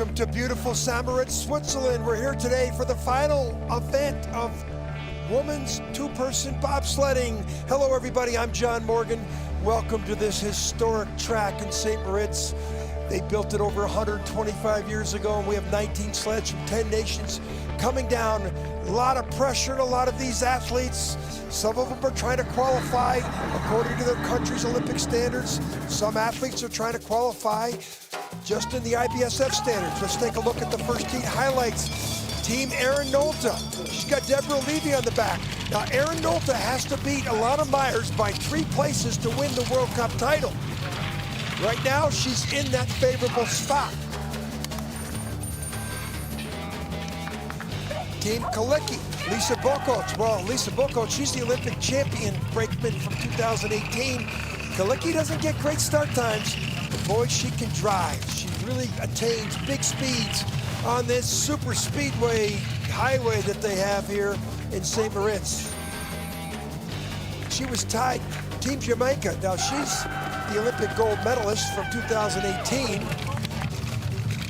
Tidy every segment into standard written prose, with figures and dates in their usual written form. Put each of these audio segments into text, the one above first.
Welcome to beautiful Moritz, Switzerland. We're here today for the final event of women's two-person bobsledding. Hello everybody, I'm John Morgan. Welcome to this historic track in St. Moritz. They built it over 125 years ago, and we have 19 sleds from 10 nations coming down. A lot of pressure on a lot of these athletes. Some of them are trying to qualify according to their country's Olympic standards. Some athletes are trying to qualify just in the IBSF standards. Let's take a look at the first heat highlights. Team Erin Nolta. She's got Deborah Levy on the back. Now, Erin Nolta has to beat Elena Myers by 3 places to win the World Cup title. Right now, she's in that favorable spot. Team Kalecki, Lisa Bokoc. Well, Lisa Bokoc, she's the Olympic champion brakeman from 2018. Kalecki doesn't get great start times, but boy, she can drive. She really attains big speeds on this super speedway highway that they have here in St. Moritz. She was tied, Team Jamaica. Now she's the Olympic gold medalist from 2018.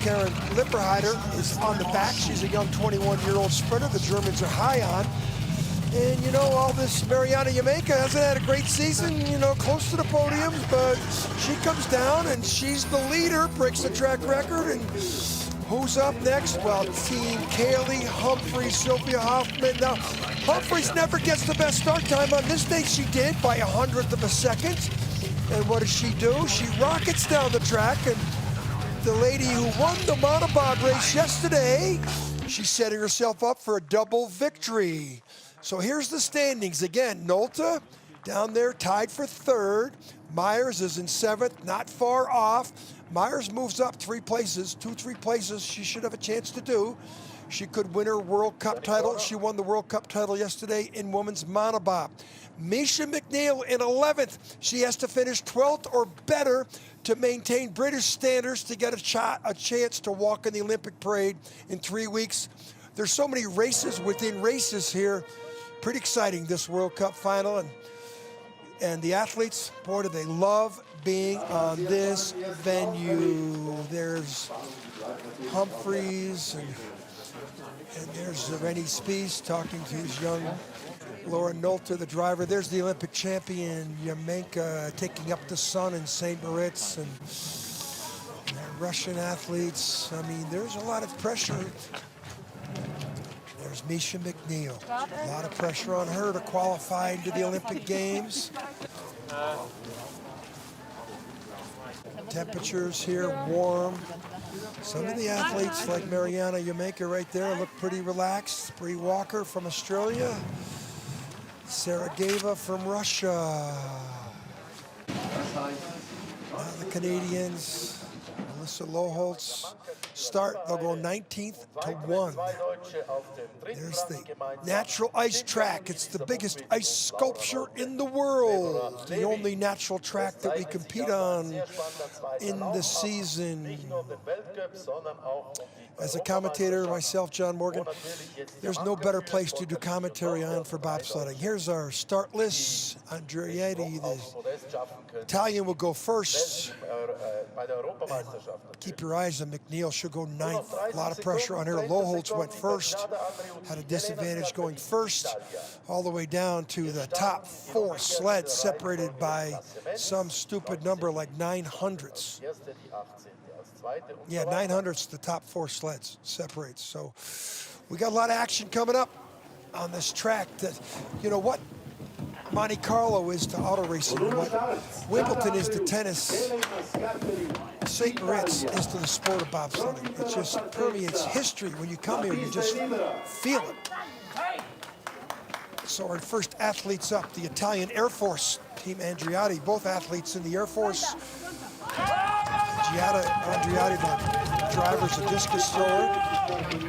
Karen Lipperheider is on the back. She's a young 21-year-old sprinter the Germans are high on. And you know, all this Mariana Jamaica hasn't had a great season, you know, close to the podiums, but she comes down and she's the leader, breaks the track record. And who's up next? Well, Team Kaylee Humphreys, Sylvia Hoffman. Now, Humphreys never gets the best start time. On this day, she did by 100th of a second. And what does she do? She rockets down the track, and the lady who won the Monobob race yesterday, she's setting herself up for a double victory. So here's the standings again. Nolta down there tied for 3rd. Myers is in 7th, not far off. Myers moves up 3 places, 2-3 places she should have a chance to do. She could win her World Cup title. She won the World Cup title yesterday in women's monobob. Alicia Mcneil in 11th. She has to finish 12th or better to maintain British standards to get a chance to walk in the Olympic parade in 3 weeks. There's so many races within races here. Pretty exciting, this World Cup final. And the athletes, boy, do they love being on this venue. There's Humphreys, and there's Rennie Spies talking to his young Laura Nolta, the driver. There's the Olympic champion, Yamenka, taking up the sun in St. Moritz, and Russian athletes. I mean, there's a lot of pressure. There's Alicia Mcneil. A lot of pressure on her to qualify into the Olympic Games. Temperatures here, warm. Some of the athletes, like Mariana Jamaica right there, look pretty relaxed. Bree Walker from Australia. Sarah Gava from Russia. Now the Canadians, Melissa Loholtz, start. They'll go 19th to 1. There's the natural ice track. It's the biggest ice sculpture in the world. The only natural track that we compete on in the season. As a commentator, myself, John Morgan, there's no better place to do commentary on for bobsledding. Here's our start list. Andreetti, the Italian, will go first. And keep your eyes on McNeil. She'll go 9th. A lot of pressure on her. Loholtz went first. Had a disadvantage going first. All the way down to the top 4 sleds, separated by some stupid number like 900ths. Yeah, 900ths, the top 4 sleds separates. So we got a lot of action coming up on this track. That, you know what Monte Carlo is to auto racing, what Wimbledon is to tennis, St. Moritz is to the sport of bobsledding. It just permeates history. When you come here, you just feel it. So our first athletes up, the Italian Air Force, Team Andreotti, both athletes in the Air Force. Andreotti, the driver's a discus thrower.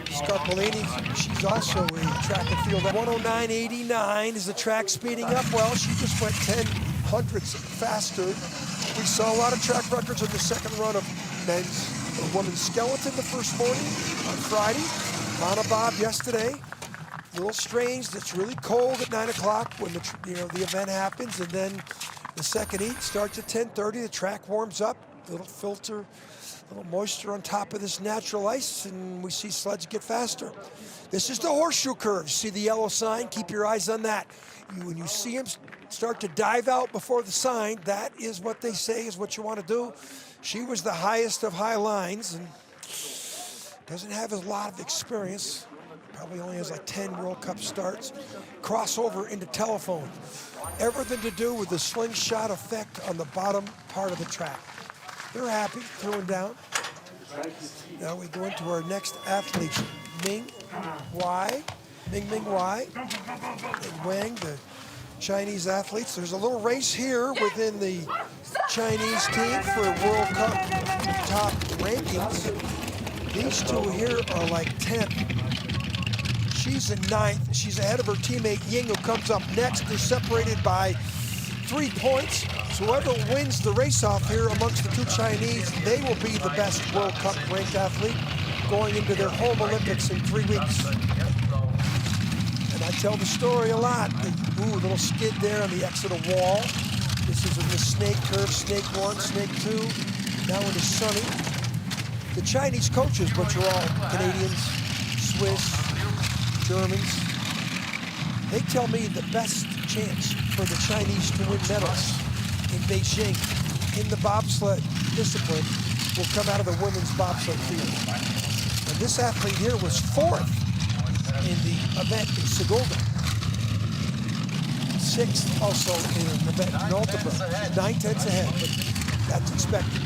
Scarpolini, she's also a track and field. 109.89 is the track speeding up. Well, she just went 10/100ths faster. We saw a lot of track records in the second run of men's or women's skeleton the first morning on Friday. Monobob yesterday. A little strange. It's really cold at 9 o'clock when the event happens, and then the second heat starts at 10:30. The track warms up. Little filter A little moisture on top of this natural ice, and we see sleds get faster. This is the horseshoe curve. See the yellow sign? Keep your eyes on that. When you see them start to dive out before the sign, that is what they say is what you want to do. She was the highest of high lines and doesn't have a lot of experience. Probably only has like 10 World Cup starts. Crossover into telephone. Everything to do with the slingshot effect on the bottom part of the track. They're happy, throwing down. Now we go into our next athlete, Ming Wai, and Wang, the Chinese athletes. There's a little race here within the Chinese team for World Cup top rankings. These two here are like 10th. She's in 9th. She's ahead of her teammate Ying, who comes up next. They're separated by 3 points. So whoever wins the race off here amongst the two Chinese, they will be the best World Cup ranked athlete going into their home Olympics in 3 weeks. And I tell the story a lot. Ooh, little skid there on the exit of wall. This is in the snake curve, snake 1, snake 2. Now it is sunny. The Chinese coaches, which are all Canadians, Swiss, Germans, they tell me the best chance for the Chinese to win medals in Beijing in the bobsled discipline will come out of the women's bobsled field. And this athlete here was 4th in the event in Sigulda. 6th also in an event in Altenburg. She's 9/10 ahead, but that's expected.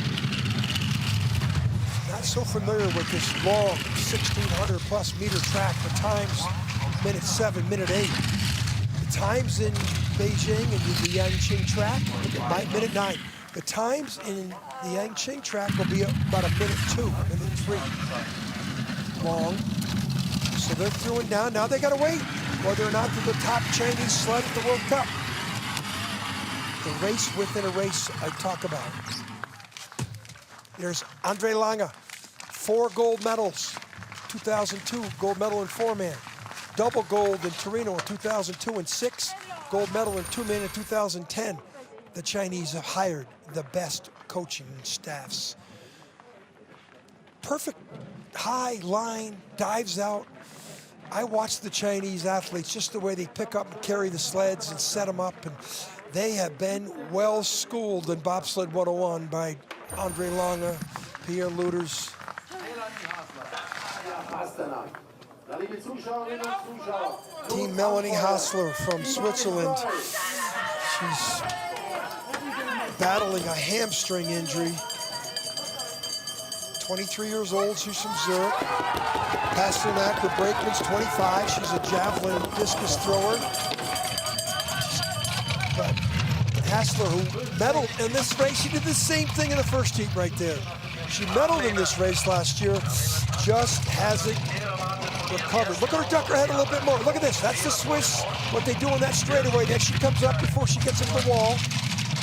Not so familiar with this long 1,600 plus meter track. The times, minute 7, minute 8. The times in Beijing and the Yangqing track, look at my minute 9. The times in the Yangqing track will be about a minute 2, minute 3 long. So they're throwing down. Now they got to wait whether or not they're the top Chinese sled at the World Cup. The race within a race I talk about. There's Andre Lange, 4 gold medals. 2002 gold medal in 4-man. Double gold in Torino in 2002 and 6 gold medal in 2-man in 2010. The Chinese have hired the best coaching staffs. Perfect high line, dives out. I watch the Chinese athletes, just the way they pick up and carry the sleds and set them up, and they have been well schooled in Bobsled 101 by Andre Lange, Pierre Luters. Team Melanie Hassler from Switzerland. She's battling a hamstring injury. 23 years old, she's from Zurich. Pasternak, the brakeman's 25. She's a javelin discus thrower. But Hassler, who medaled in this race, she did the same thing in the first heat right there. She medaled in this race last year, just hasn't recovered. Look at her duck her head a little bit more. Look at this, that's the Swiss, what they do on that straightaway. Then she comes up before she gets into the wall.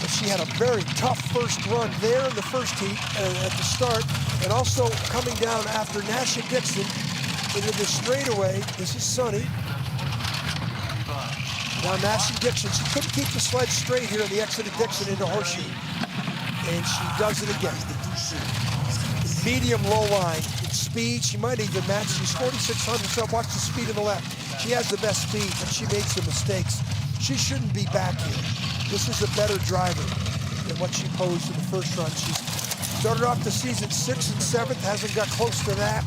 But she had a very tough first run there in the first heat at the start, and also coming down after Nash and Dixon into the straightaway. This is sunny. Now Nash and Dixon, she couldn't keep the sled straight here at the exit of Dixon into Horseshoe. And she does it again. Medium low line. It's speed, she might even match. She's 4,600, so watch the speed on the left. She has the best speed, but she made some mistakes. She shouldn't be back here. This is a better driver than what she posed in the first run. She's started off the season 6th and 7th, hasn't got close to that.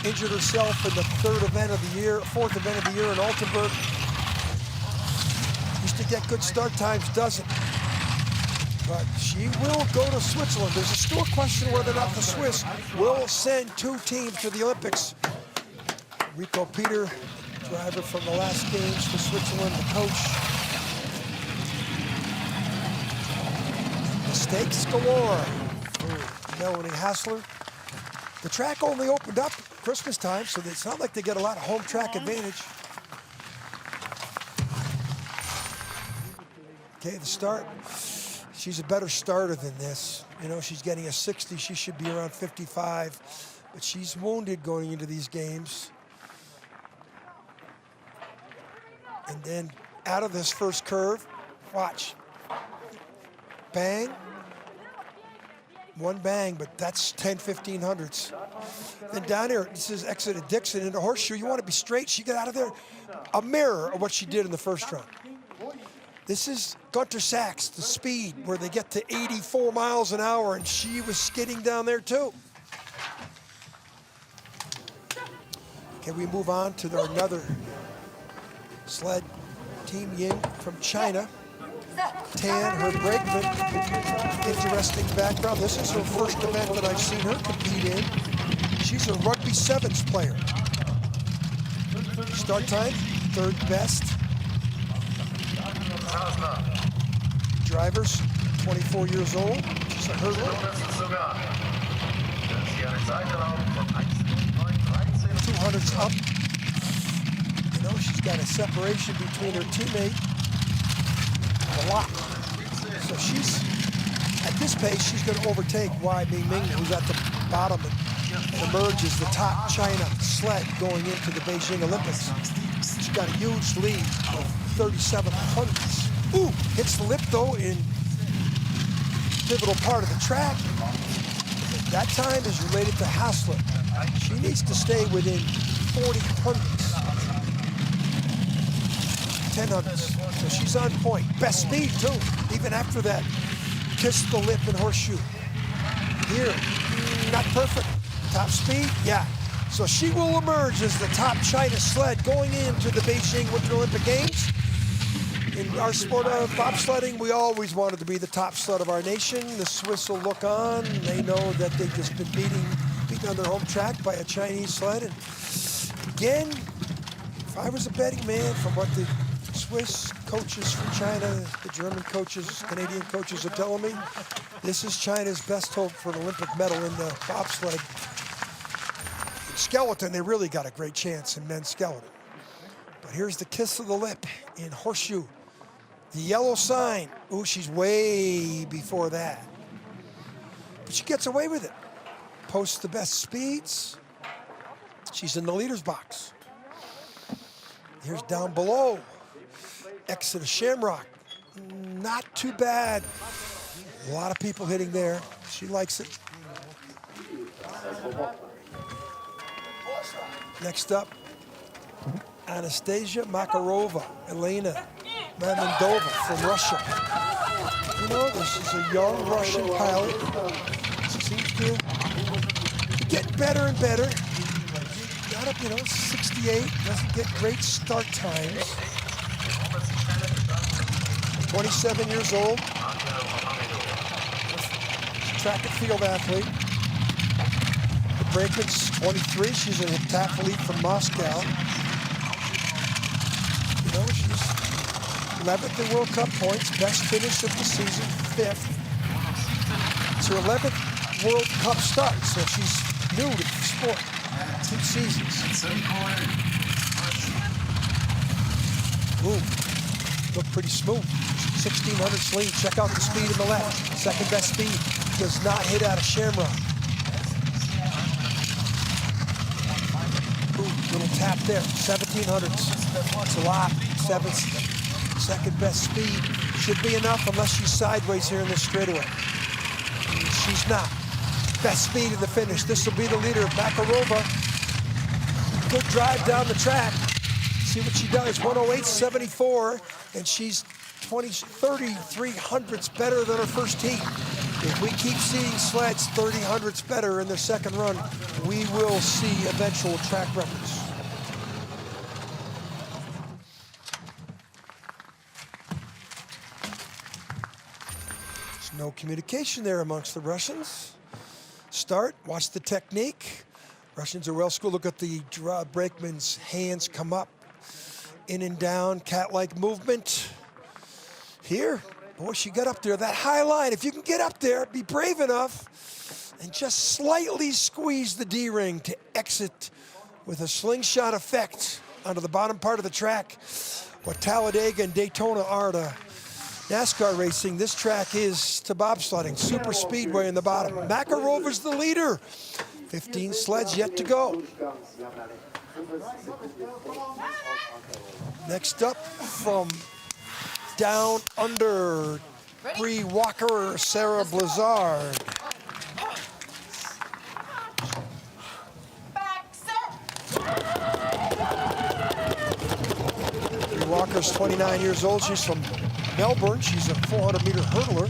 Injured herself in the 4th event of the year in Altenburg. Used to get good start times, doesn't. But she will go to Switzerland. There's still a question whether or not the Swiss will send 2 teams to the Olympics. Rico Peter, driver from the last games for Switzerland, the coach. Mistakes galore for Melanie Hassler. The track only opened up Christmas time, so it's not like they get a lot of home track advantage. Okay, the start. She's a better starter than this. You know, she's getting a 60. She should be around 55, but she's wounded going into these games. And then out of this first curve, watch. Bang. one bang, but that's 10, 1500s. Then down here, this is exit of Dixon into Horseshoe. You want to be straight, she got out of there. A mirror of what she did in the first round. This is Gunter Sachs, the speed, where they get to 84 miles an hour, and she was skidding down there too. Okay, we move on to another sled, Team Ying from China. Tan, her brakeman, interesting background. This is her first event that I've seen her compete in. She's a rugby sevens player. Start time, third best. Drivers, 24 years old. She's a hurdler. 200s up. You know, she's got a separation between her teammate. A lot. So she's, at this pace, she's going to overtake Wai Mingming, who's at the bottom and emerge as the top China sled going into the Beijing Olympics. She's got a huge lead of 37 hundredths. Ooh, hits the lip though in pivotal part of the track. That time is related to Hassler. She needs to stay within 40 hundredths. 10 hundredths. So she's on point. Best speed too, even after that. Kiss the lip and Horseshoe. Here, not perfect. Top speed, yeah. So she will emerge as the top China sled going into the Beijing Winter Olympic Games. In our sport of bobsledding, we always wanted to be the top sled of our nation. The Swiss will look on. They know that they've just been beaten on their home track by a Chinese sled. And again, if I was a betting man, from what the Swiss coaches from China, the German coaches, Canadian coaches are telling me, this is China's best hope for an Olympic medal in the bobsled. In skeleton, they really got a great chance in men's skeleton. But here's the kiss of the lip in Horseshoe. The yellow sign. Ooh, she's way before that. But she gets away with it. Posts the best speeds. She's in the leader's box. Here's down below. Exit of Shamrock. Not too bad. A lot of people hitting there. She likes it. Next up, Anastasia, Makarova, Elena, Mandova from Russia. You know, this is a young Russian pilot. Seems to get better and better. Got up, 68, doesn't get great start times. 27 years old. Track and field athlete. The brakeman's 23. She's an heptathlete from Moscow. She's 11th in World Cup points, best finish of the season, 5th. It's her 11th World Cup start, so she's new to the sport. 2 seasons. Ooh, look pretty smooth. 1600 lead. Check out the speed in the left. Second best speed. Does not hit out of Shamrock. Ooh, little tap there. 1700s. It's a lot. Second best speed. Should be enough unless she's sideways here in this straightaway. She's not. Best speed in the finish. This will be the leader, Makarova. Good drive down the track. See what she does. 108.74, and she's 33 hundredths better than her first heat. If we keep seeing sleds 30 hundredths better in their second run, we will see eventual track records. There's no communication there amongst the Russians. Start, watch the technique. Russians are well schooled. Look at the brakeman's hands come up, in and down, cat-like movement. Here, boy, she got up there. That high line, if you can get up there, be brave enough, and just slightly squeeze the D-ring to exit with a slingshot effect onto the bottom part of the track. What Talladega and Daytona are to NASCAR racing, this track is to bobsledding. Super speedway in the bottom. Makarova's the leader. 15 sleds yet to go. Next up from down under, Bree Walker, Sarah Blizzard. Walker's 29 years old. She's from Melbourne. She's a 400-meter hurdler.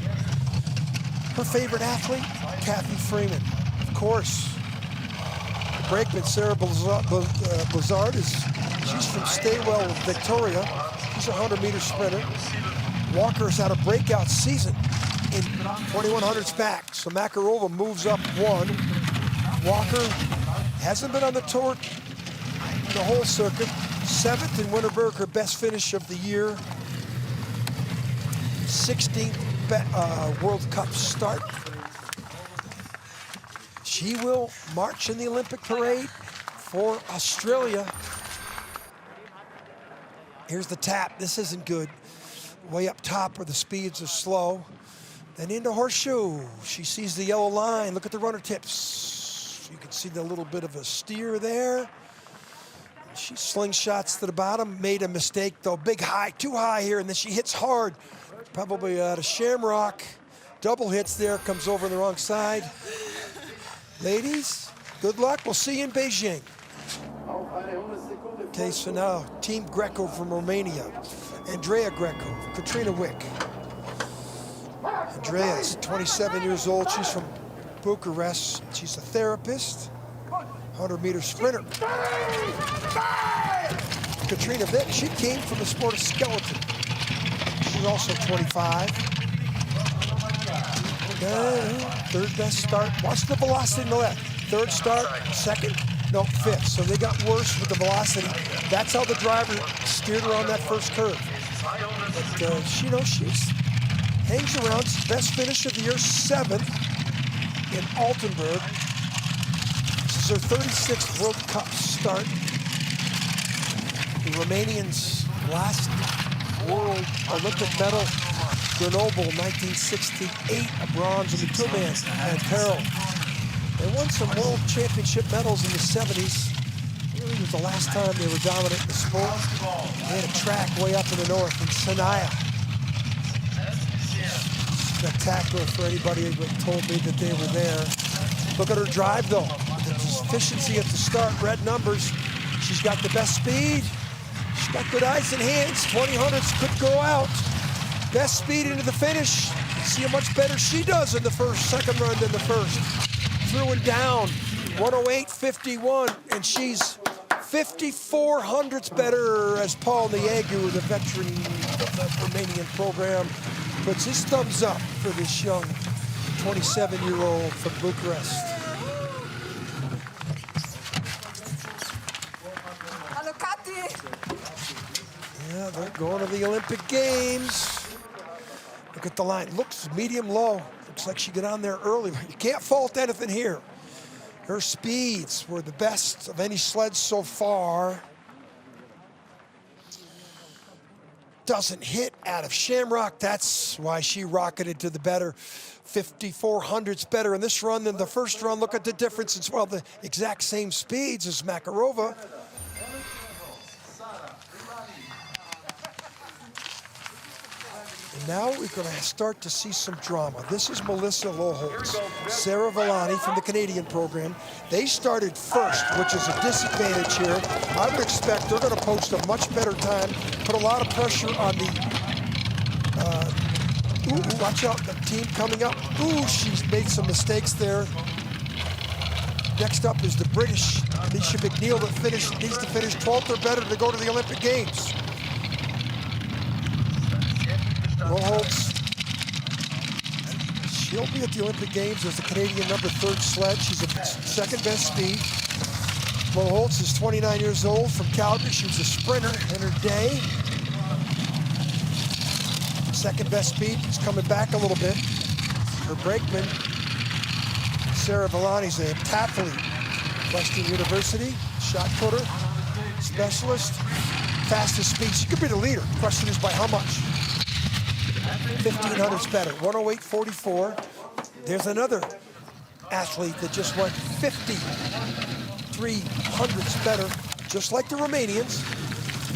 Her favorite athlete, Kathy Freeman. Of course, the brakeman, Sarah Blizzard, she's from Staywell, Victoria. She's a 100-meter sprinter. Walker's had a breakout season in 2100s back. So Makarova moves up one. Walker hasn't been on the tour the whole circuit. 7th in Winterberg, her best finish of the year. 16th World Cup start. She will march in the Olympic parade for Australia. Here's the tap. This isn't good. Way up top where the speeds are slow. Then into horseshoe. She sees the yellow line. Look at the runner tips. You can see the little bit of a steer there. She slingshots to the bottom. Made a mistake though. Big high, too high here, and then she hits hard. Probably out of Shamrock. Double hits there, comes over on the wrong side. Ladies, good luck. We'll see you in Beijing. Okay, so now Team Greco from Romania. Andrea Greco, Katrina Wick. Andrea's 27 years old. She's from Bucharest. She's a therapist, 100-meter sprinter. Katrina Wick, she came from the sport of skeleton. She's also 25. Third best start. Watch the velocity in the left. Third start, second, no, fifth. So they got worse with the velocity. That's how the driver steered her on that first curve. But she hangs around. Best finish of the year, 7th in Altenburg. This is her 36th World Cup start. The Romanians' last World Olympic medal, Grenoble, 1968, a bronze in the two-man and Carroll. They won some World Championship medals in the 70s. Really was the last time they were dominant in the sport. They had a track way up in the north in Sanaya. Spectacular for anybody who told me that they were there. Look at her drive though. The efficiency at the start, red numbers. She's got the best speed. She's got good eyes and hands. 2000s could go out. Best speed into the finish. See how much better she does in the second run than the first. Through and down, 108.51, and she's 54 hundredths better as Paul Niegu, the veteran of the Romanian program, puts his thumbs up for this young 27-year-old from Bucharest. Yeah, they're going to the Olympic Games. Look at the line. Looks medium low. Looks like she got on there early. You can't fault anything here. Her speeds were the best of any sled so far. Doesn't hit out of Shamrock. That's why she rocketed to the better. 54 hundredths better in this run than the first run. Look at the difference. It's well the exact same speeds as Makarova. And now we're going to start to see some drama. This is Melissa Loholtz, Sarah Villani from the Canadian program. They started first, which is a disadvantage here. I would expect they're going to post a much better time, put a lot of pressure on the, watch out, the team coming up. Ooh, she's made some mistakes there. Next up is the British, Alicia Mcneil, that needs to finish 12th or better to go to the Olympic Games. Loholtz, she'll be at the Olympic Games as the Canadian number 3rd sled. She's a second best speed. Loholtz is 29 years old from Calgary. She was a sprinter in her day. Second best speed, is coming back a little bit. Her brakeman, Sarah Villani's a heptathlete, Western University, shot putter, specialist, fastest speed. She could be the leader. The question is by how much? 1500s better, 108.44. There's another athlete that just went 5300s better, just like the Romanians.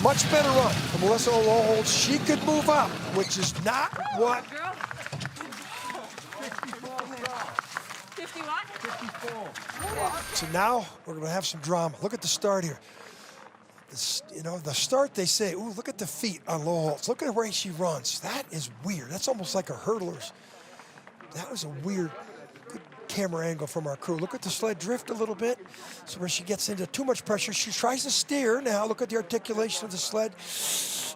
Much better run from Melissa Loholtz. She could move up, which is not what. 50 what? 54. So now we're going to have some drama. Look at the start here. You know, the start, they say, ooh, look at the feet on low halts. Look at the way she runs. That is weird. That's almost like a hurdler's. That was a weird, good camera angle from our crew. Look at the sled drift a little bit. So where she gets into too much pressure, she tries to steer. Now look at the articulation of the sled.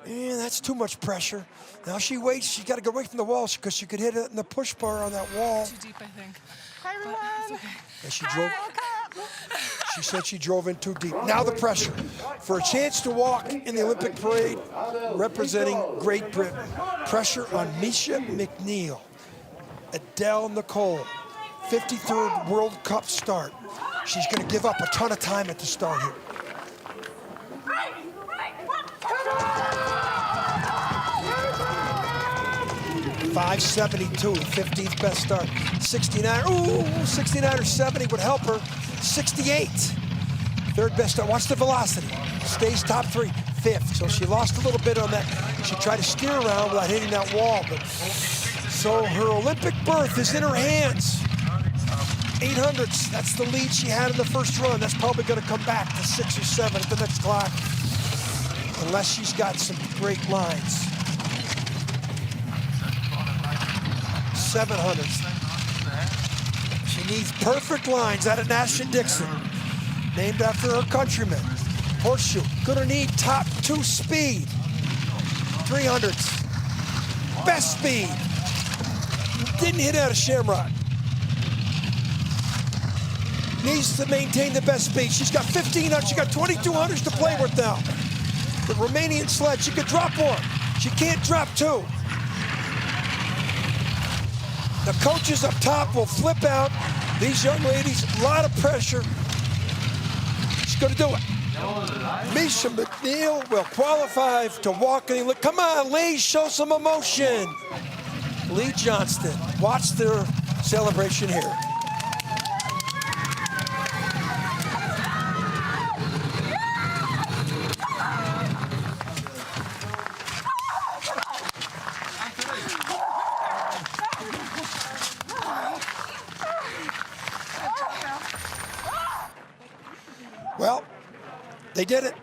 Yeah, that's too much pressure. Now she waits. She's got to go away from the wall because she could hit it in the push bar on that wall. Too deep, I think. Hi, everyone. Okay. And she drove. She said she drove in too deep. Now the pressure for a chance to walk in the Olympic parade representing Great Britain. Pressure on Alicia Mcneil. Adele Nicole, 53rd World Cup start. She's going to give up a ton of time at the start here. .572, 15th best start. 69, ooh, 69 or 70 would help her. 68, third best start. Watch the velocity. Stays top three, fifth. So she lost a little bit on that. She tried to steer around without hitting that wall, but so her Olympic berth is in her hands. 800s, that's the lead she had in the first run. That's probably going to come back to 6 or 7 at the next clock, unless she's got some great lines. 700s. She needs perfect lines out of Nash and Dixon, named after her countryman. Horseshoe, gonna need top 2 speed. 300s, best speed. Didn't hit out of Shamrock. Needs to maintain the best speed. She's got 1,500, she got 2,200s to play with now. The Romanian sled, she could drop 1. She can't drop 2. The coaches up top will flip out. These young ladies, a lot of pressure. She's gonna do it. Alicia Mcneil will qualify to walk. Come on, Lee, show some emotion. Lee Johnston, watch their celebration here. Well, they did it.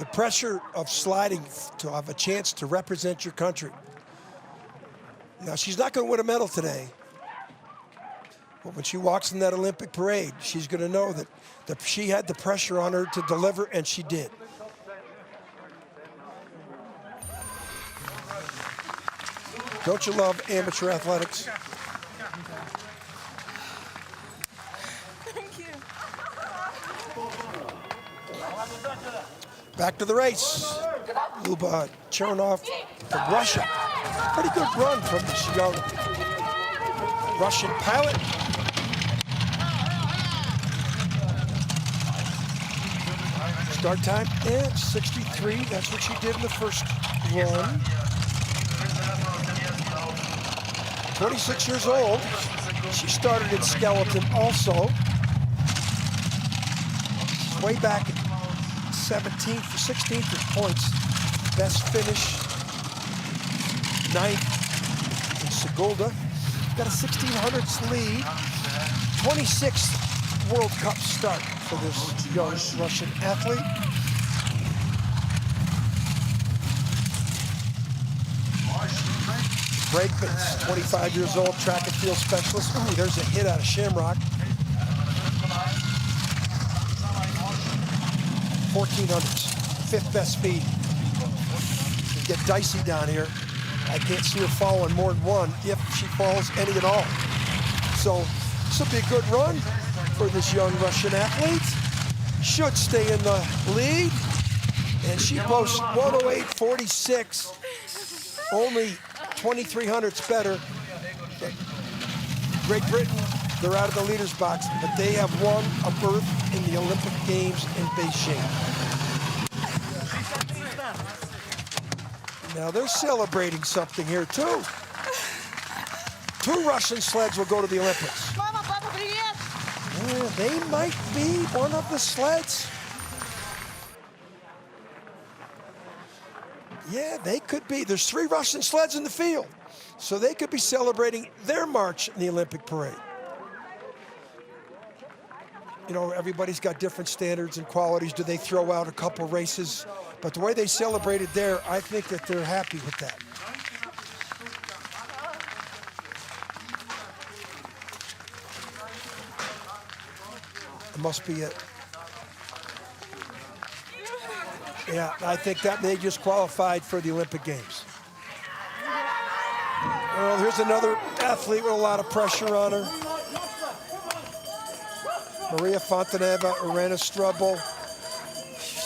The pressure of sliding to have a chance to represent your country. Now, she's not going to win a medal today, but when she walks in that Olympic parade, she's going to know that she had the pressure on her to deliver, and she did. Don't you love amateur athletics? Thank you. Back to the race. Luba Chernov from Russia. Pretty good run from this young Russian pilot. Start time, 63. That's what she did in the first run. 26 years old. She started in skeleton also. She's way back at 17th, 16th in points. Best finish, 9th in Sigulda. Got a 1600s lead. 26th World Cup start for this young Russian athlete. Brakeman's 25 years old, track and field specialist. Ooh, there's a hit out of Shamrock. 1400s, 5th best speed. You get dicey down here. I can't see her falling more than 1 if she falls any at all. So this will be a good run for this young Russian athlete. Should stay in the lead. And she boasts 108.46. Only 2,300s better. But Great Britain, they're out of the leaders box, but they have won a berth in the Olympic Games in Beijing. Now they're celebrating something here too. 2 Russian sleds will go to the Olympics. Mama, Papa, привет! Yeah, they might be one of the sleds. Yeah, they could be. There's 3 Russian sleds in the field. So they could be celebrating their march in the Olympic parade. you know, everybody's got different standards and qualities. Do they throw out a couple races? But the way they celebrated there, I think that they're happy with that. It must be it. Yeah, I think that they just qualified for the Olympic Games. Well, here's another athlete with a lot of pressure on her. Maria Fonteneva, Irena Struble.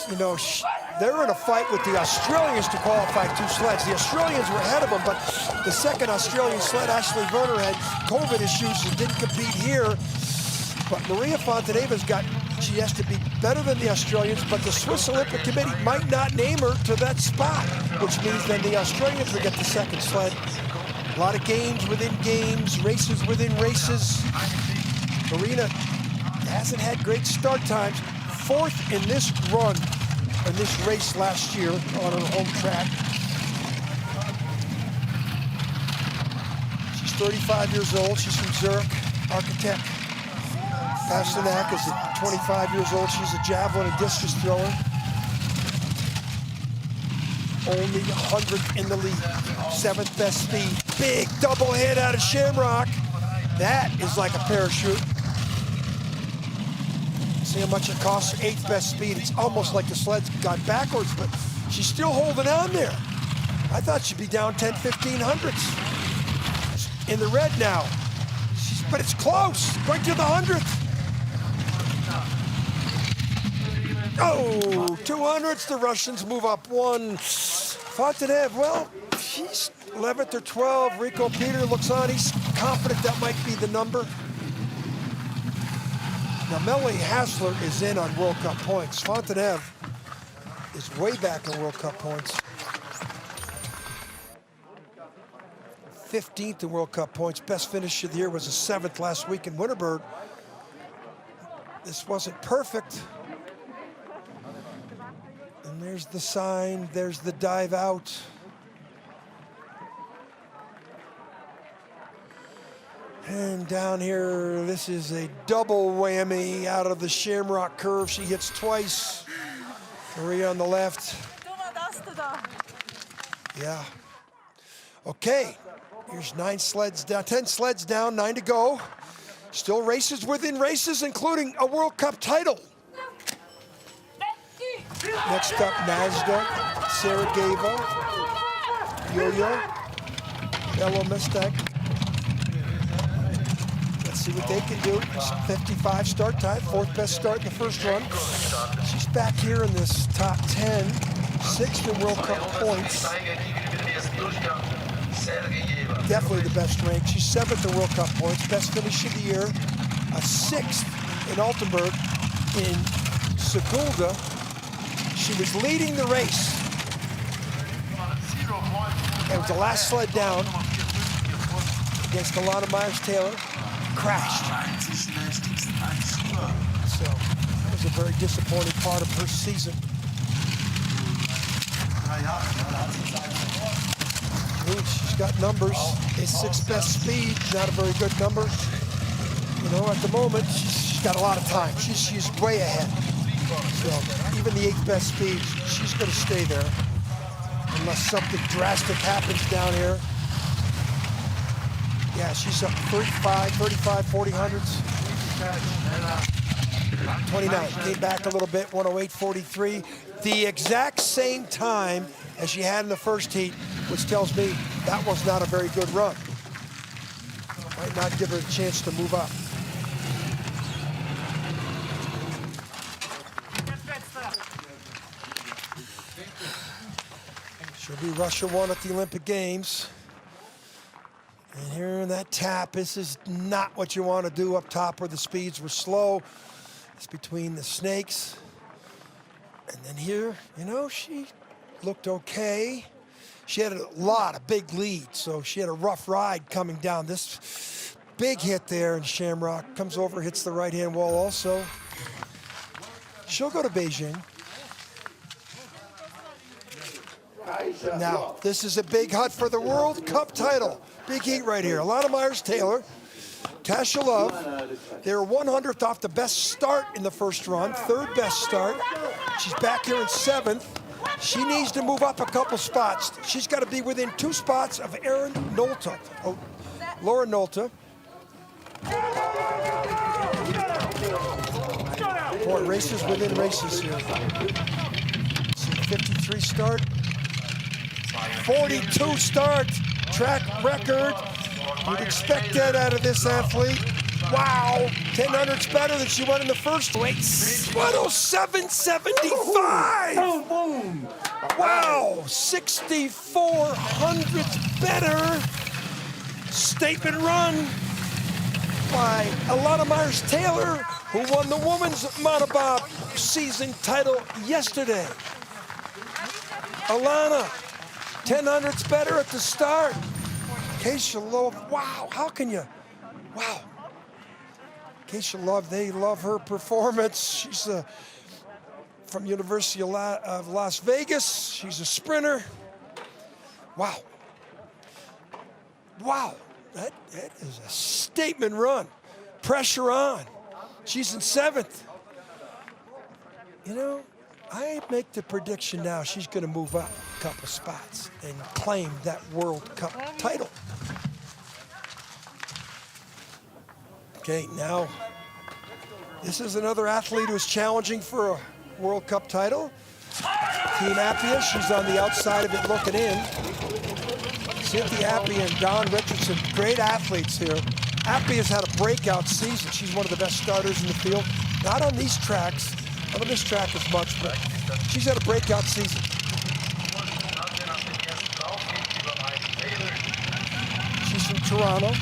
You know, they're in a fight with the Australians to qualify 2 sleds. The Australians were ahead of them, but the second Australian sled, Ashley Werner, had COVID issues and didn't compete here. But Maria Fonteneva's she has to be better than the Australians, but the Swiss Olympic Committee might not name her to that spot, which means then the Australians will get the second sled. A lot of games within games, races within races. Marina hasn't had great start times. 4th in this run, in this race last year on her home track. She's 35 years old. She's from Zurich, architect. Pasternak is 25 years old. She's a javelin and discus thrower. Only 100th in the lead. 7th best speed. Big double hit out of Shamrock. That is like a parachute. See how much it costs? 8th best speed. It's almost like the sled's gone backwards, but she's still holding on there. I thought she'd be down 10, 15 hundredths. In the red now. But it's close, right to the 100th. Oh, 200ths, the Russians move up 1. Fonteneva, well, she's 11th or 12th. Rico Peter looks on, he's confident that might be the number. Now, Melanie Hassler is in on World Cup points. Fonteneva is way back in World Cup points. 15th in World Cup points. Best finish of the year was a 7th last week in Winterberg. This wasn't perfect. And there's the sign, there's the dive out. And down here, this is a double whammy out of the Shamrock curve. She hits twice. Maria on the left. Yeah. Okay, here's 9 sleds down, 10 sleds down, 9 to go. Still races within races, including a World Cup title. Next up, Nazda, Sarajevo, Yo-Yo, Belo Mestek. Let's see what they can do. 55 start time, 4th best start in the first run. She's back here in this top 10, 6th in World Cup points. Definitely the best rank. She's 7th in World Cup points, best finish of the year. A 6th in Altenburg. In Segunda, she was leading the race. It was the last sled down against Alana Myers-Taylor. Crashed. So that was a very disappointing part of her season. She's got numbers. A 6th best speed, not a very good number. You know, at the moment, she's got a lot of time. She's way ahead. So even the 8th best speed, she's going to stay there unless something drastic happens down here. Yeah, she's up 35, 40 hundredths. 29, came back a little bit, 108.43. The exact same time as she had in the first heat, which tells me that was not a very good run. Might not give her a chance to move up. She'll be Russia 1 at the Olympic Games. And here in that tap, this is not what you want to do up top where the speeds were slow. It's between the snakes. And then here, you know, she looked okay. She had a lot of big leads, so she had a rough ride coming down. This big hit there, and Shamrock comes over, hits the right-hand wall also. She'll go to Beijing. Now, this is a big hut for the World Cup title. Big heat right here. Alana Myers-Taylor Tasha Love, they're 100th off the best start in the first run, third best start. She's back here in 7th. She needs to move up a couple spots. She's got to be within 2 spots of Erin Nolta, Laura Nolta. Boy, races within races here. See, 53 start, 42 start, track record. You'd expect that out of this athlete. Wow, 1000's better than she won in the first race. 107.75. Wow, 6400ths better. Statement run by Elena Myers-Taylor, who won the women's Monobob season title yesterday. Elena, 1000ths better at the start. Keisha Love, wow, how can you, wow. Keisha Love, they love her performance. She's from University of Las Vegas. She's a sprinter. Wow. Wow, that is a statement run. Pressure on. She's in 7th. You know, I make the prediction now she's going to move up a couple spots and claim that World Cup title. Okay, now, this is another athlete who's challenging for a World Cup title. Team Appia, she's on the outside of it looking in. Cynthia Appia and Dawn Richardson, great athletes here. Appia's had a breakout season. She's one of the best starters in the field. Not on these tracks, not on this track as much, but she's had a breakout season. She's from Toronto.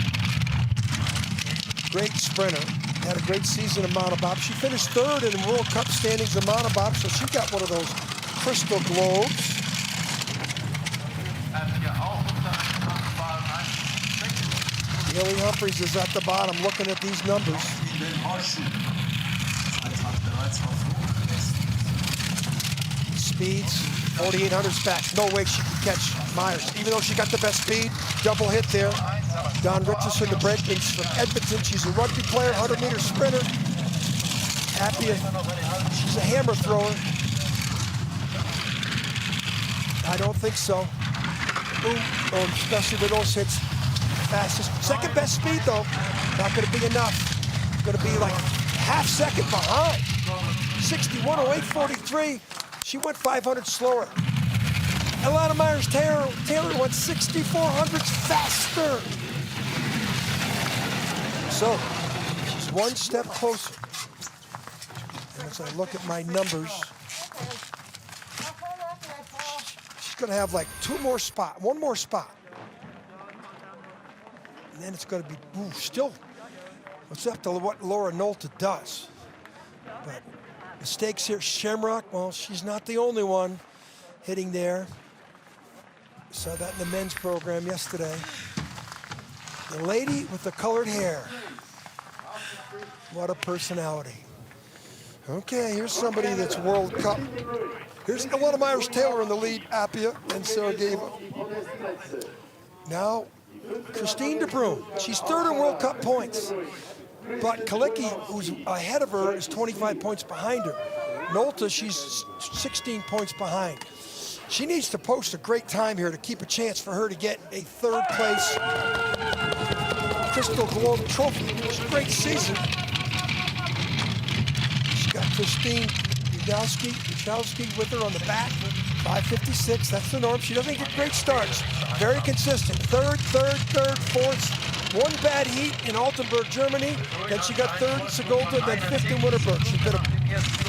Great sprinter. Had a great season in Monobob. She finished 3rd in World Cup standings in Monobob, so she got one of those crystal globes. Billy Humphries is at the bottom looking at these numbers. Speeds, 4800s back. No way she can catch Myers. Even though she got the best speed, double hit there. Dawn Richardson, the breakings from Edmonton. She's a rugby player, 100-meter sprinter. Appia, she's a hammer thrower. I don't think so. Ooh, especially with those hits. Fastest, second best speed though. Not gonna be enough. Gonna be like half second behind. 61:08.43. She went 500 slower. Elena Myers-Taylor went 6400s faster. So, she's one step closer. And as I look at my numbers, she's gonna have like one more spot. And then it's gonna be, still, it's up to what Laura Nolta does. But mistakes here, Shamrock, well, she's not the only one hitting there. Saw that in the men's program yesterday. The lady with the colored hair. What a personality. Okay, here's somebody that's World Cup. Here's Elena Myers-Taylor in the lead, Appia and Sarajevo. Now, Christine de Bruyn, she's 3rd in World Cup points. But Kalicki, who's ahead of her, is 25 points behind her. Nolta, she's 16 points behind. She needs to post a great time here to keep a chance for her to get a 3rd place Crystal Globe trophy. It's a great season. She's got Christine Yudowski with her on the back. 5:56, that's the norm. She doesn't get great starts. Very consistent. 3rd, 4th. One bad heat in Altenburg, Germany. Then she got 3rd in Sigulda, then 5th in Winterberg. She's been a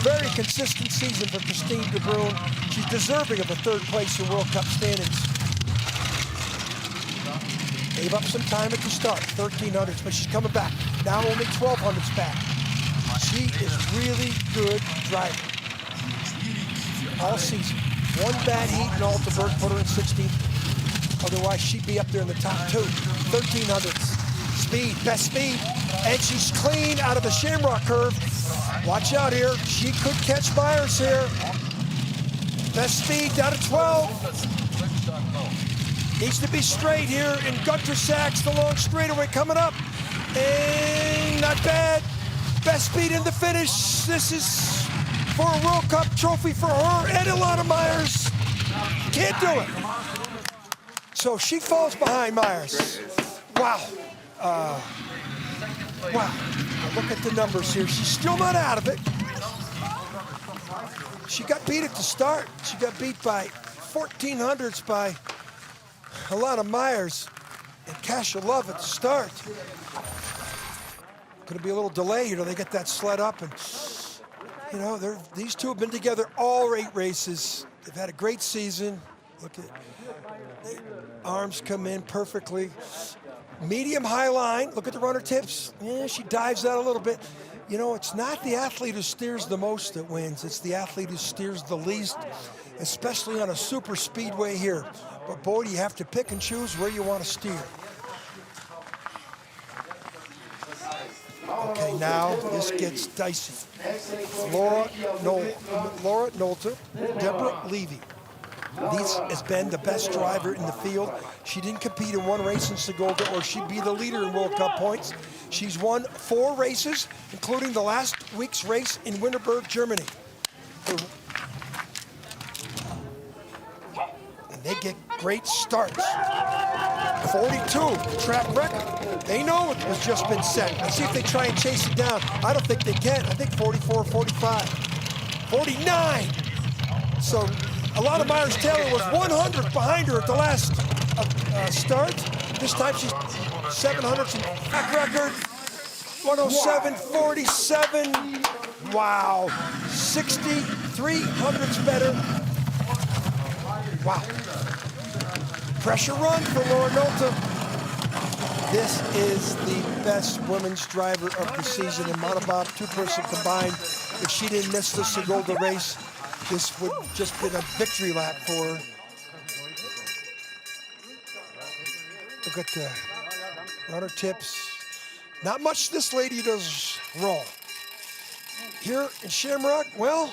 very consistent season for Christine de Bruyn. She's deserving of a 3rd place in World Cup standings. Gave up some time at the start, 1300s, but she's coming back. Now only 1200s back. She is really good driving all season. One bad heat in Altenburg put her in 16th. Otherwise, she'd be up there in the top 2. 1300s. Speed, best speed. And she's clean out of the Shamrock curve. Watch out here. She could catch Myers here. Best speed down to 12. Needs to be straight here in Gunter Sachs, the long straightaway coming up. And not bad. Best speed in the finish. This is for a World Cup trophy for her and Elena Myers. Can't do it. So she falls behind Myers. Wow. Wow. Look at the numbers here. She's still not out of it. She got beat at the start. She got beat by 1400ths by Elena Myers and Kasia Love at the start. Going to be a little delay here till they get that sled up. And, you know, these two have been together all 8 races. They've had a great season. Look at the arms come in perfectly. Medium high line. Look at the runner tips. Yeah, she dives out a little bit. You know, it's not the athlete who steers the most that wins. It's the athlete who steers the least, especially on a super speedway here. But boy, do you have to pick and choose where you want to steer. Okay, now this gets dicey. Laura Nolter, Deborah Levy. This has been the best driver in the field. She didn't compete in one race in Sigulda, or she'd be the leader in World Cup points. She's won 4 races, including the last week's race in Winterberg, Germany. And they get great starts. 42 track record. They know it has just been set. Let's see if they try and chase it down. I don't think they can. I think 44, 45, 49. So Elena Myers-Taylor was 100 behind her at the last start. This time she's 700th in track record. 107.47. Wow. 63 hundredths better. Wow. Pressure run for Laura Nolter. This is the best women's driver of the season in Monobob, 2-person combined. If she didn't miss the Sigulda race, this would just been a victory lap for her. Look at the runner tips. Not much this lady does wrong. Here in Shamrock, well,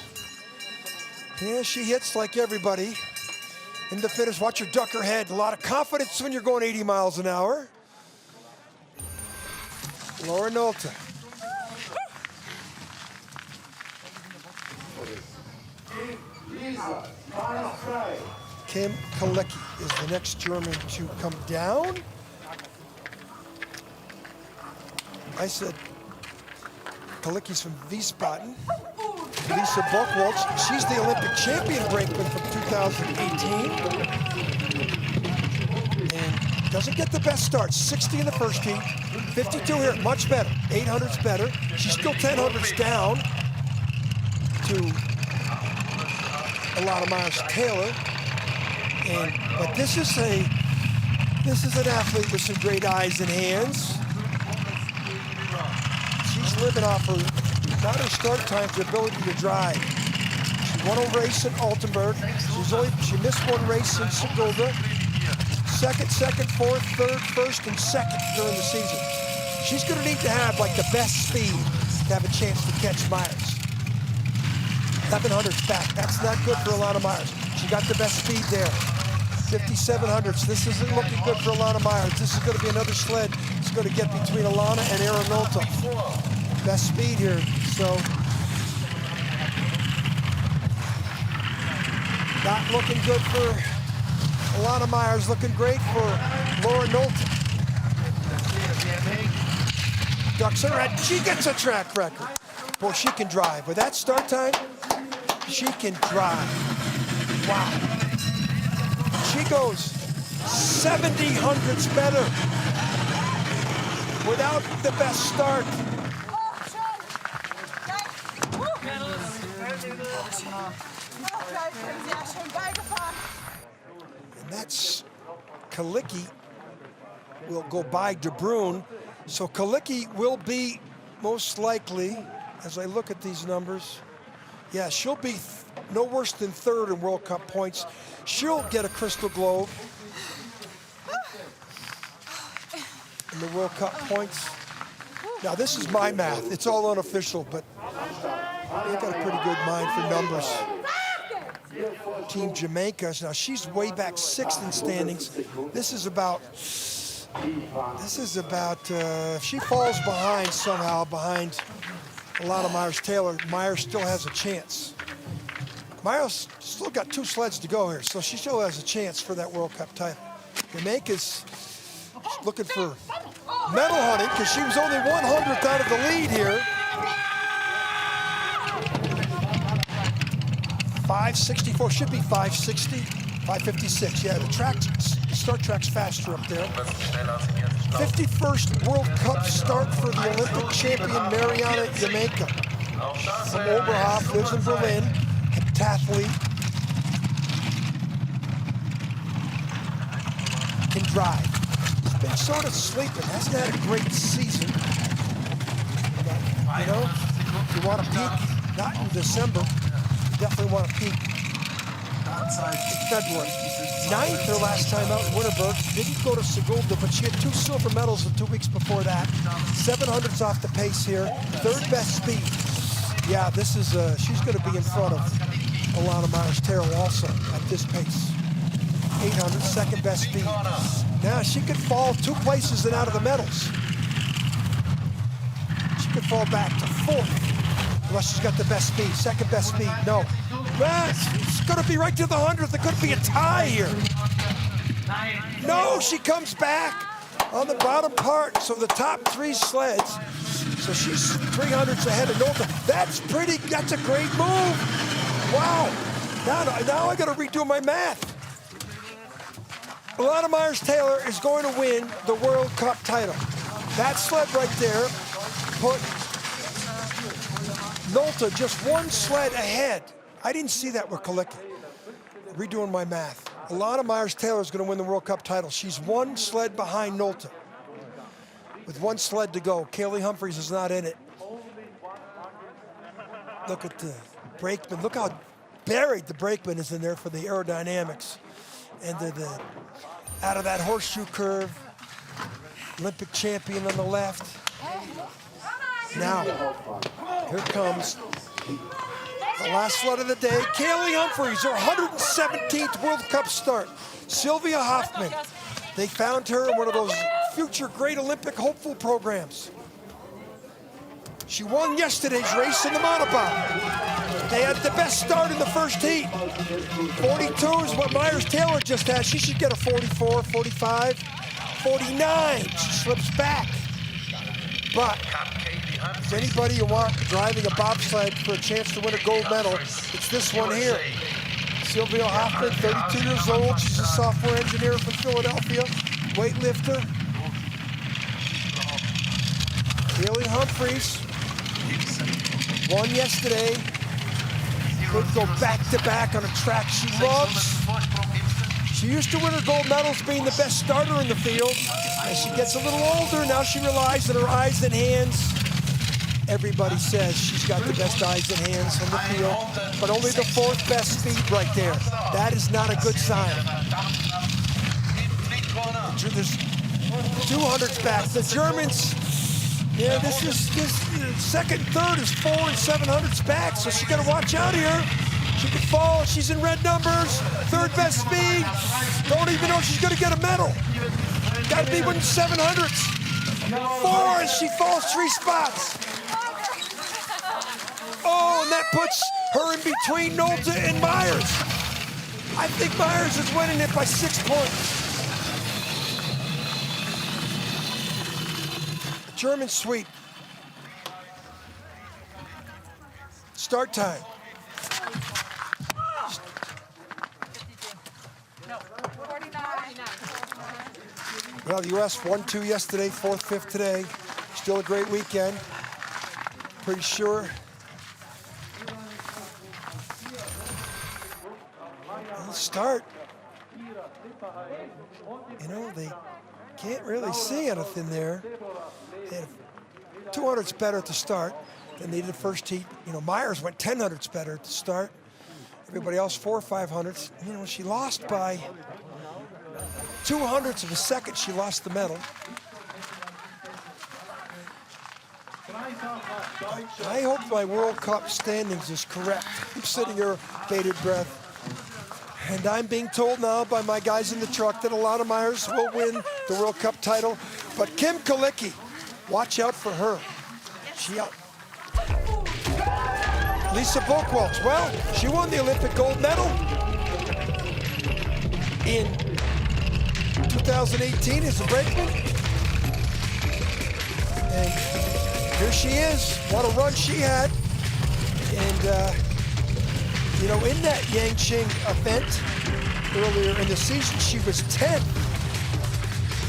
yeah, she hits like everybody. In the finish, watch her duck her head. A lot of confidence when you're going 80 miles an hour. Laura Nolter. Kim Kalecki is the next German to come down. I said Kalecki's from Wiesbaden. Lisa Buchwald, she's the Olympic champion brakeman from 2018. And doesn't get the best start. 60 in the first heat, 52 here, much better. 800s better. She's still 1000s down to Elena Myers-Taylor. But this is an athlete with some great eyes and hands. She's living off her, not her start time, her ability to drive. She won a race in Altenburg. She missed one race in Sigulda. Second, fourth, third, first, and second during the season. She's going to need to have like the best speed to have a chance to catch Myers. 1100s back. That's not good for Elena Myers. She got the best speed there. 5700s. This isn't looking good for Elena Myers. This is going to be another sled. It's going to get between Elena and Erin Nolter. Best speed here. So not looking good for Elena Myers. Looking great for Laura Nolter. Ducks her head. She gets a track record. Boy, she can drive. With that start time, she can drive. Wow. She goes 70 hundredths better without the best start. And that's Kalecki will go by De Bruyn. So Kalecki will be most likely, as I look at these numbers, yeah, she'll be no worse than third in World Cup points. She'll get a Crystal Globe in the World Cup points. Now, this is my math. It's all unofficial, but they've got a pretty good mind for numbers. Team Jamaica, now she's way back 6th in standings. This is about This is about, if she falls behind somehow, behind Alana Myers-Taylor, Myers still has a chance. Myers still got 2 sleds to go here, so she still has a chance for that World Cup title. Jamaica's looking for medal hunting because she was only 100th out of the lead here. 564, should be 560, 556. Yeah, the start track's faster up there. 51st World Cup start for the Olympic champion Mariana Jamaica. From Oberhof, lives in Berlin, heptathlete. Can drive. He's been sort of sleeping, hasn't had a great season. But, you know, if you want to peak, not in December, you definitely want to peak in February. 9th her last time out in Winterberg. Didn't go to Sigulda, but she had 2 silver medals in 2 weeks before that. 700's off the pace here. 3rd best speed. Yeah, this is, she's going to be in front of Alana Myers-Taylor also at this pace. 800, 2nd best speed. Now she could fall 2 places and out of the medals. She could fall back to 4th, unless she's got the best speed. 2nd best speed, no. It's going to be right to the 100th. There could be a tie here. No, she comes back on the bottom part. So the top 3 sleds. So she's 300s ahead of Nolta. That's a great move. Wow. Now I got to redo my math. Alana Myers-Taylor is going to win the World Cup title. That sled right there put Nolta just 1 sled ahead. I didn't see that with Kalicki. Redoing my math. Alana Myers-Taylor is going to win the World Cup title. She's 1 sled behind Nolta. With 1 sled to go. Kaylee Humphries is not in it. Look at the brakeman. Look how buried the brakeman is in there for the aerodynamics. And the out of that horseshoe curve. Olympic champion on the left. Now, here comes the last sled of the day. Kaylee Humphries, her 117th World Cup start. Sylvia Hoffman. They found her in one of those future great Olympic hopeful programs. She won yesterday's race in the Monobob. They had the best start in the first heat. 42 is what Myers-Taylor just had. She should get a 44, 45, 49. She slips back. But if anybody you want driving a bobsled for a chance to win a gold medal, it's this one here. Sylvia Hoffman, 32 years old. She's a software engineer from Philadelphia, weightlifter. Kaylee Humphries won yesterday. Could go back-to-back on a track she loves. She used to win her gold medals being the best starter in the field. As she gets a little older, now she relies on her eyes and hands. Everybody says she's got the best eyes and hands in the field, but only the 4th best speed right there. That is not a good sign. There's 200s back. The Germans, yeah, this 2nd and 3rd is 4 and 700s back, so she got to watch out here. She could fall. She's in red numbers. 3rd best speed. Don't even know she's going to get a medal. Got to be winning 700s. 4 as she falls 3 spots. Oh, and that puts her in between Nolta and Myers. I think Myers is winning it by 6 points. German sweep. Start time. Well, the U.S. 1-2 yesterday, 4th, 5th today. Still a great weekend. Pretty sure. They'll start. You know, they can't really see anything there. They had 200s better at the start than they did the first heat. You know, Myers went 1000s better at the start. Everybody else 4 or 500s. You know, she lost by 200ths of a second. She lost the medal. I hope my World Cup standings is correct. I'm sitting here, bated breath. And I'm being told now by my guys in the truck that Elena Myers will win the World Cup title. But Kim Kalicki, watch out for her. Lisa Buchwald, well, she won the Olympic gold medal in 2018 as a brakeman. And here she is. What a run she had. And, you know, in that Yangqing event earlier in the season, she was 10th.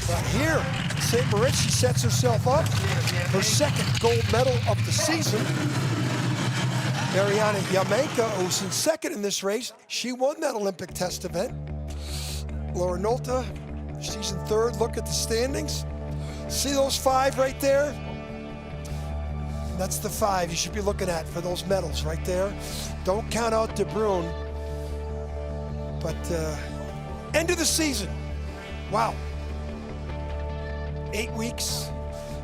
But here, St. Moritz, she sets herself up. Her second gold medal of the season. Mariana Yamenka, who's in second in this race, she won that Olympic test event. Laura Nolta, she's in third. Look at the standings. See those 5 right there? That's the 5 you should be looking at for those medals right there. Don't count out De Bruyne. But end of the season. Wow. 8 weeks,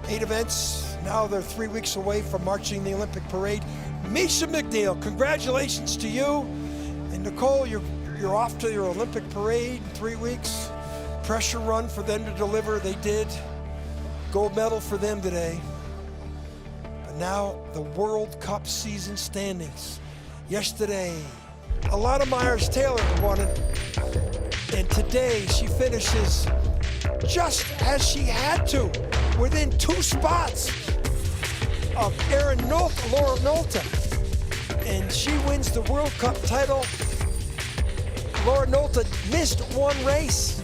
8 events. Now they're 3 weeks away from marching the Olympic parade. Alicia Mcneil, congratulations to you. And Nicole, you're off to your Olympic parade in 3 weeks. Pressure run for them to deliver, they did. Gold medal for them today. But now the World Cup season standings. Yesterday, Elena Myers-Taylor won it. And today she finishes just as she had to, within 2 spots of Laura Nolta. And she wins the World Cup title. Laura Nolta missed 1 race.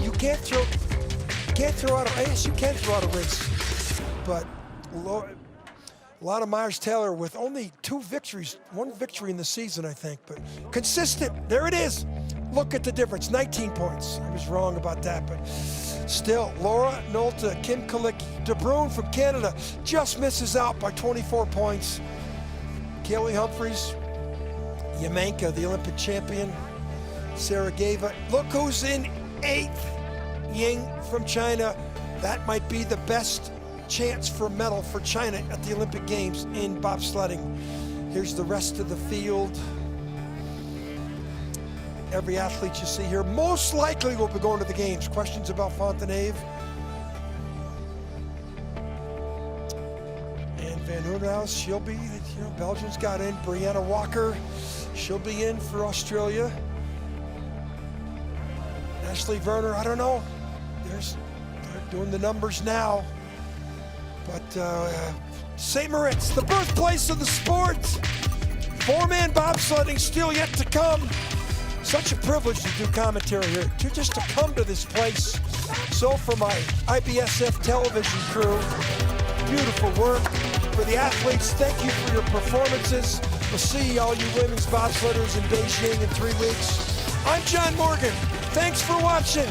You can't throw out a race. You can't throw out a race. But Elena Myers-Taylor with only 2 victories, 1 victory in the season, I think, but consistent. There it is. Look at the difference, 19 points. I was wrong about that, but still, Laura Nolta, Kim Kalicki, De Bruyne from Canada just misses out by 24 points. Kaylee Humphries, Yamenka, the Olympic champion, Sarah Gava. Look who's in 8th, Ying from China. That might be the best chance for a medal for China at the Olympic Games in bobsledding. Here's the rest of the field. Every athlete you see here most likely will be going to the games. Questions about Fonteneva? And Van Hoenhuis, she'll be, Belgium's got in. Brianna Walker, she'll be in for Australia. Ashley Werner, I don't know. They're doing the numbers now. But St. Moritz, the birthplace of the sport. 4-man bobsledding still yet to come. Such a privilege to do commentary here, just to come to this place. So for my IBSF television crew, beautiful work. For the athletes, thank you for your performances. We'll see all you women's bobsledders in Beijing in 3 weeks. I'm John Morgan. Thanks for watching.